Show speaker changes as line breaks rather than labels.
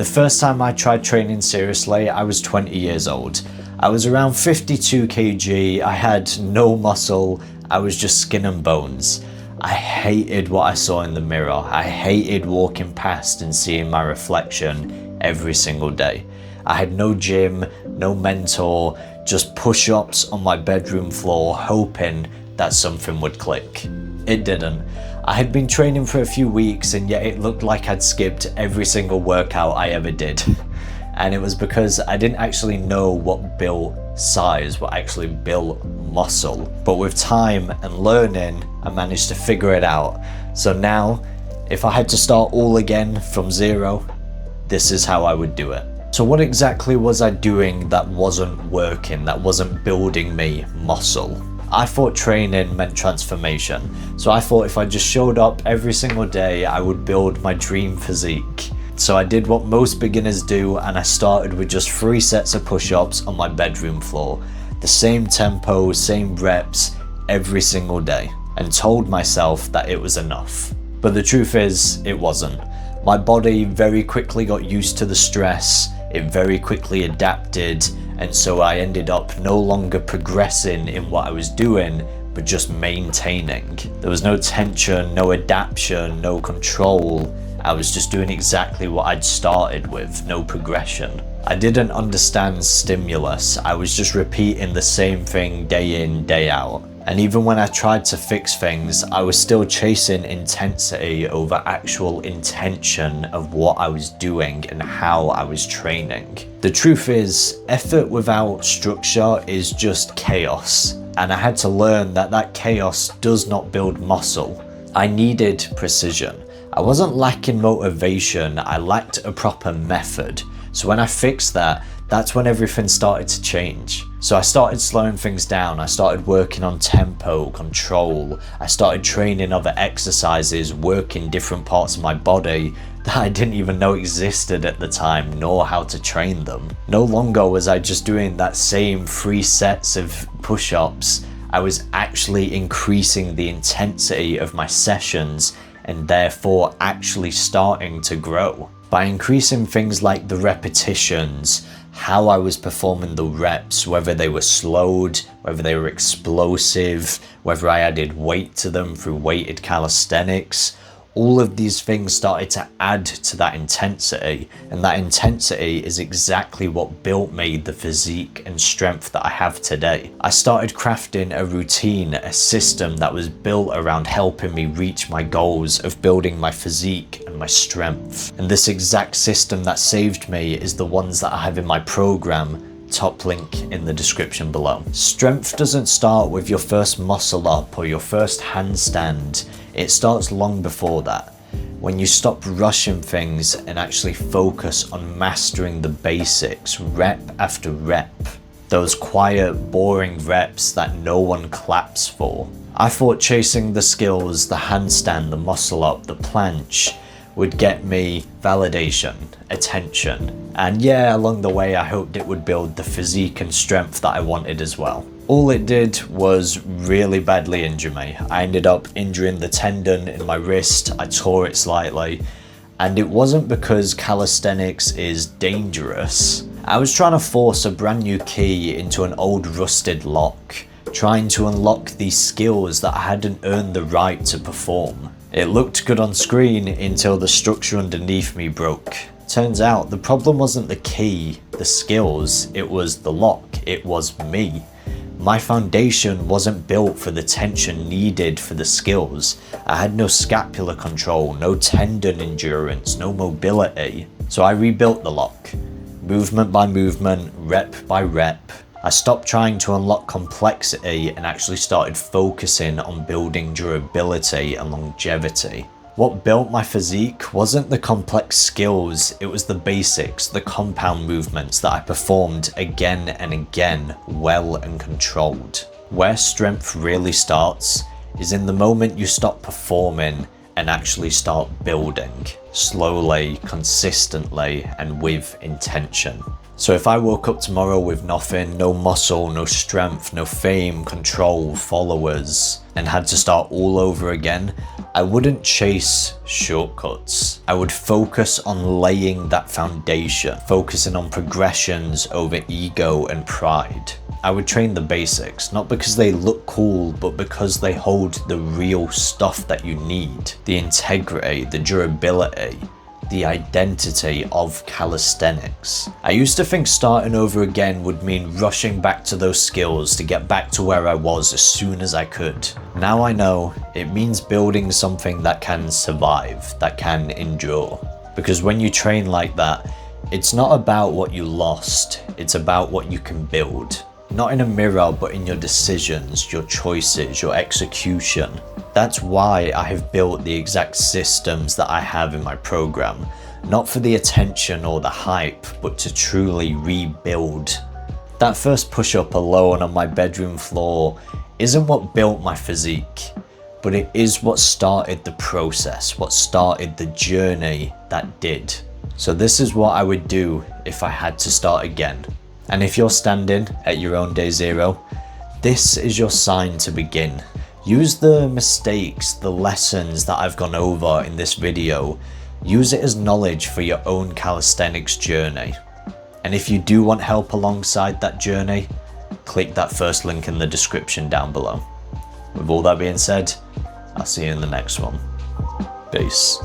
The first time I tried training seriously, I was 20 years old. I was around 52 kg, I had no muscle, I was just skin and bones. I hated what I saw in the mirror. I hated walking past and seeing my reflection every single day. I had no gym, no mentor, just push-ups on my bedroom floor hoping that something would click. It didn't. I had been training for a few weeks and yet it looked like I'd skipped every single workout I ever did. And it was because I didn't actually know what built size, what actually built muscle. But with time and learning, I managed to figure it out. So now, if I had to start all again from zero, this is how I would do it. So what exactly was I doing that wasn't working, that wasn't building me muscle? I thought training meant transformation. So I thought if I just showed up every single day, I would build my dream physique. So I did what most beginners do and I started with just 3 sets of push-ups on my bedroom floor. The same tempo, same reps every single day, and told myself that it was enough. But the truth is, it wasn't. My body very quickly got used to the stress, it very quickly adapted, and so I ended up no longer progressing in what I was doing, but just maintaining. There was no tension, no adaptation, no control. I was just doing exactly what I'd started with, no progression. I didn't understand stimulus, I was just repeating the same thing day in, day out. And even when I tried to fix things, I was still chasing intensity over actual intention of what I was doing and how I was training. The truth is, effort without structure is just chaos. And I had to learn that that chaos does not build muscle. I needed precision. I wasn't lacking motivation, I lacked a proper method. So when I fixed that, that's when everything started to change. So I started slowing things down, I started working on tempo, control, I started training other exercises, working different parts of my body that I didn't even know existed at the time, nor how to train them. No longer was I just doing that same 3 sets of push-ups, I was actually increasing the intensity of my sessions and therefore actually starting to grow. By increasing things like the repetitions, how I was performing the reps, whether they were slowed, whether they were explosive, whether I added weight to them through weighted calisthenics, all of these things started to add to that intensity, and that intensity is exactly what built me the physique and strength that I have today. I started crafting a routine, a system that was built around helping me reach my goals of building my physique and my strength. And this exact system that saved me is the ones that I have in my program, top link in the description below. Strength doesn't start with your first muscle up or your first handstand. It starts long before that. When you stop rushing things and actually focus on mastering the basics, rep after rep. Those quiet, boring reps that no one claps for. I thought chasing the skills, the handstand, the muscle up, the planche, would get me validation, attention, and yeah, along the way I hoped it would build the physique and strength that I wanted as well. All it did was really badly injure me. I ended up injuring the tendon in my wrist, I tore it slightly, and it wasn't because calisthenics is dangerous. I was trying to force a brand new key into an old rusted lock, trying to unlock these skills that I hadn't earned the right to perform. It looked good on screen until the structure underneath me broke. Turns out the problem wasn't the key, the skills, it was the lock, it was me. My foundation wasn't built for the tension needed for the skills. I had no scapular control, no tendon endurance, no mobility. So I rebuilt the lock, movement by movement, rep by rep. I stopped trying to unlock complexity and actually started focusing on building durability and longevity. What built my physique wasn't the complex skills, it was the basics, the compound movements that I performed again and again, well and controlled. Where strength really starts is in the moment you stop performing and actually start building, slowly, consistently, and with intention. So if I woke up tomorrow with nothing, no muscle, no strength, no fame, control, followers, and had to start all over again, I wouldn't chase shortcuts. I would focus on laying that foundation, focusing on progressions over ego and pride. I would train the basics, not because they look cool, but because they hold the real stuff that you need. The integrity, the durability, the identity of calisthenics. I used to think starting over again would mean rushing back to those skills to get back to where I was as soon as I could. Now I know it means building something that can survive, that can endure. Because when you train like that, it's not about what you lost, it's about what you can build. Not in a mirror, but in your decisions, your choices, your execution. That's why I have built the exact systems that I have in my program. Not for the attention or the hype, but to truly rebuild. That first push-up alone on my bedroom floor isn't what built my physique, but it is what started the process, what started the journey that did. So this is what I would do if I had to start again. And if you're standing at your own day zero, this is your sign to begin. Use the mistakes, the lessons that I've gone over in this video, use it as knowledge for your own calisthenics journey. And if you do want help alongside that journey, click that first link in the description down below. With all that being said, I'll see you in the next one. Peace.